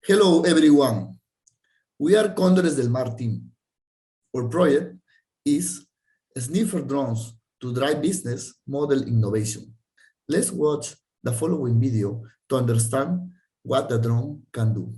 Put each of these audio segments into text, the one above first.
Hello, everyone. We are Condores del Mar team. Our project is sniffer drones to drive business model innovation. Let's watch the following video to understand what the drone can do.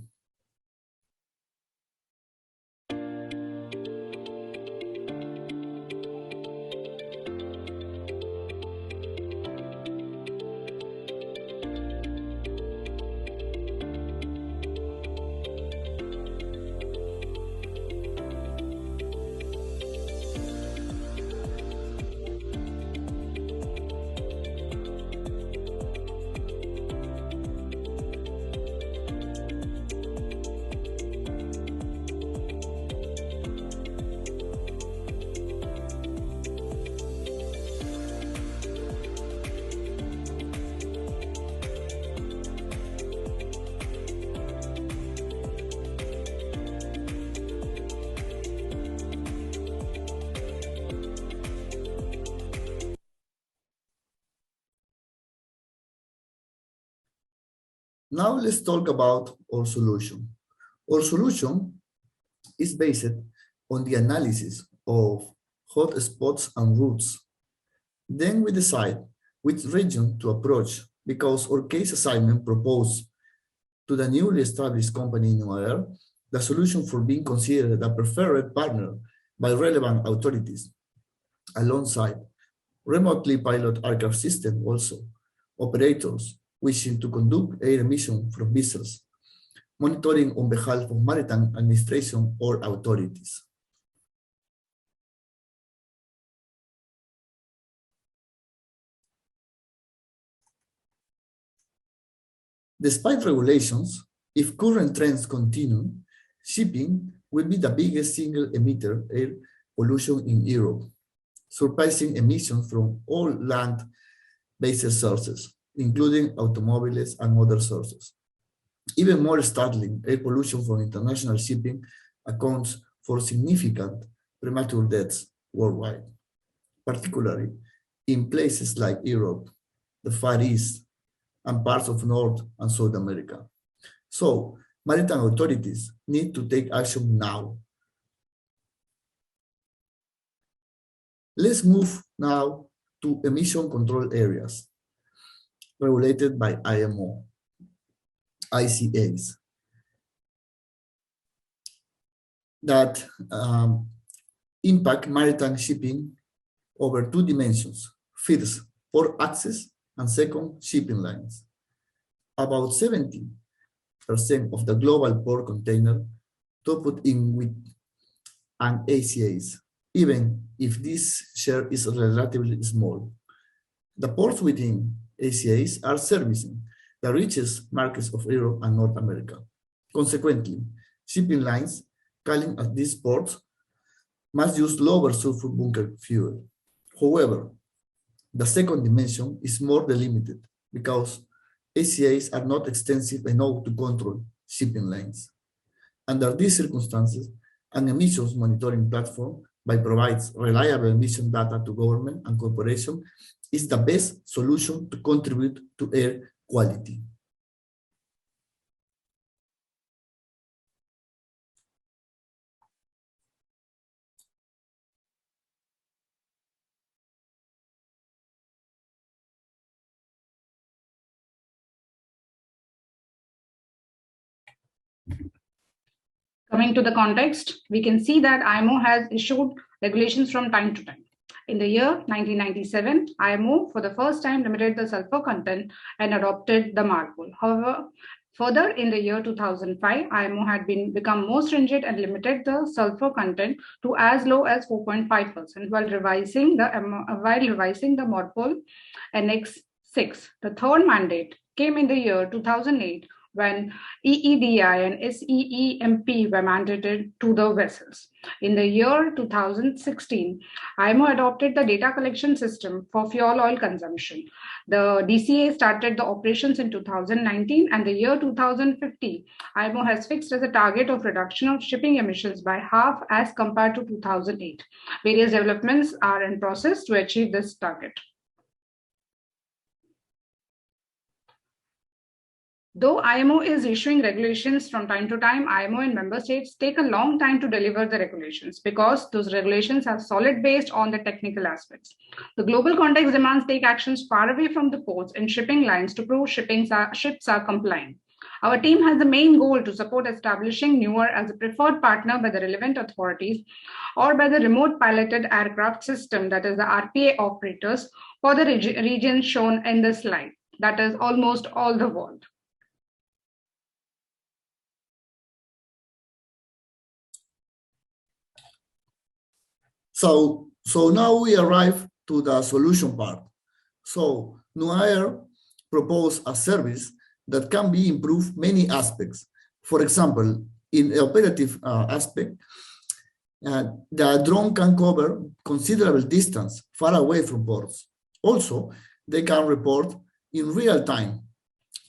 Now let's talk about our solution. Our solution is based on the analysis of hotspots and routes. Then we decide which region to approach because our case assignment proposed to the newly established company Nuaer the solution for being considered a preferred partner by relevant authorities, alongside remotely pilot aircraft system also, operators wishing to conduct air emission from vessels, monitoring on behalf of maritime administration or authorities. Despite regulations, if current trends continue, shipping will be the biggest single emitter air pollution in Europe, surpassing emissions from all land-based sources, including automobiles and other sources. Even more startling, air pollution from international shipping accounts for significant premature deaths worldwide, particularly in places like Europe, the Far East, and parts of North and South America. So, maritime authorities need to take action now. Let's move now to emission control areas regulated by IMO, ICAs, that impact maritime shipping over two dimensions. First, port access, and second, shipping lines. About 70% of the global port container to put in with an ACAs, even if this share is relatively small. The ports within ACAs are servicing the richest markets of Europe and North America. Consequently, shipping lines calling at these ports must use lower sulfur bunker fuel. However, the second dimension is more delimited because ACAs are not extensive enough to control shipping lines. Under these circumstances, an emissions monitoring platform that provides reliable emission data to government and corporations is the best solution to contribute to air quality. Coming to the context, we can see that IMO has issued regulations from time to time. In the year 1997, IMO for the first time limited the sulfur content and adopted the MARPOL. However, further in the year 2005, IMO had become more stringent and limited the sulfur content to as low as 4.5% while revising the MARPOL Annex 6. The third mandate came in the year 2008 when EEDI and SEEMP were mandated to the vessels. In the year 2016, IMO adopted the data collection system for fuel oil consumption. The DCA started the operations in 2019, and the year 2050, IMO has fixed as a target of reduction of shipping emissions by half as compared to 2008. Various developments are in process to achieve this target. Though IMO is issuing regulations from time to time, IMO and member states take a long time to deliver the regulations because those regulations are solid based on the technical aspects. The global context demands take actions far away from the ports and shipping lines to prove ships are compliant. Our team has the main goal to support establishing Nuaer as a preferred partner by the relevant authorities or by the remote piloted aircraft system, that is the RPA operators, for the regions shown in the slide, that is almost all the world. So now we arrive to the solution part. So Nuaer proposed a service that can be improved many aspects. For example, in the operative aspect, the drone can cover considerable distance far away from ports. Also, they can report in real time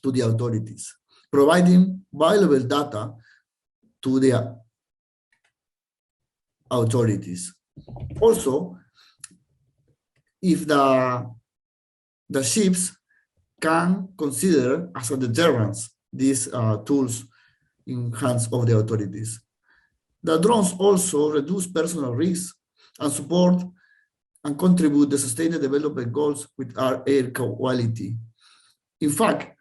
to the authorities, providing valuable data to the authorities. Also, if the ships can consider as a deterrence these tools in hands of the authorities. The drones also reduce personal risks and support and contribute to sustainable development goals with our air quality. In fact,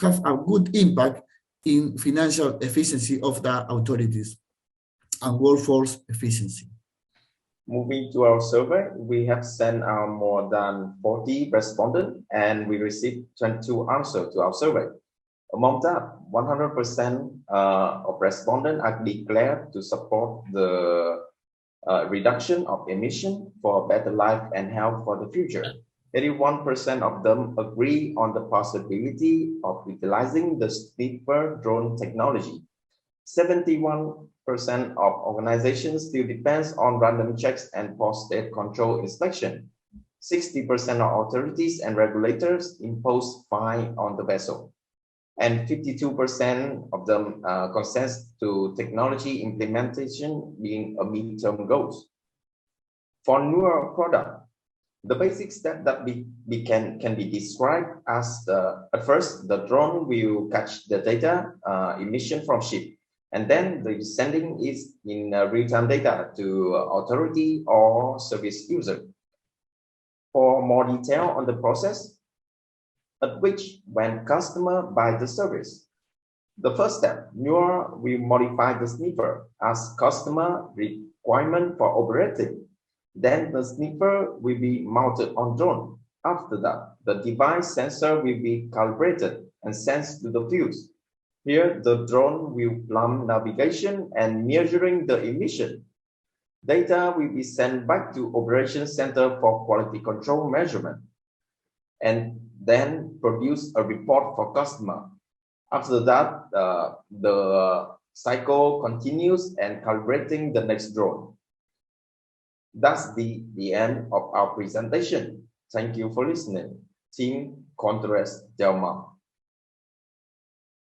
have a good impact in financial efficiency of the authorities and workforce efficiency. Moving to our survey, we have sent out more than 40 respondents and we received 22 answers to our survey. Among that, 100% of respondents are declared to support the reduction of emission for a better life and health for the future. 81% of them agree on the possibility of utilizing the sniffer drone technology. 71% of organizations still depends on random checks and post-state control inspection. 60% of authorities and regulators impose fine on the vessel. And 52% of them consent to technology implementation being a midterm goals. For newer product, the basic step that can be described as at first, the drone will catch the data emission from ship. And then the sending is in real-time data to authority or service user. For more detail on the process, at which when customer buy the service, the first step, Nuaer will modify the sniffer as customer requirement for operating. Then the sniffer will be mounted on drone. After that, the device sensor will be calibrated and sent to the field. Here, the drone will plumb navigation and measuring the emission. Data will be sent back to Operations Center for quality control measurement, and then produce a report for customer. After that, the cycle continues and calibrating the next drone. That's the end of our presentation. Thank you for listening. Team Condores del Mar.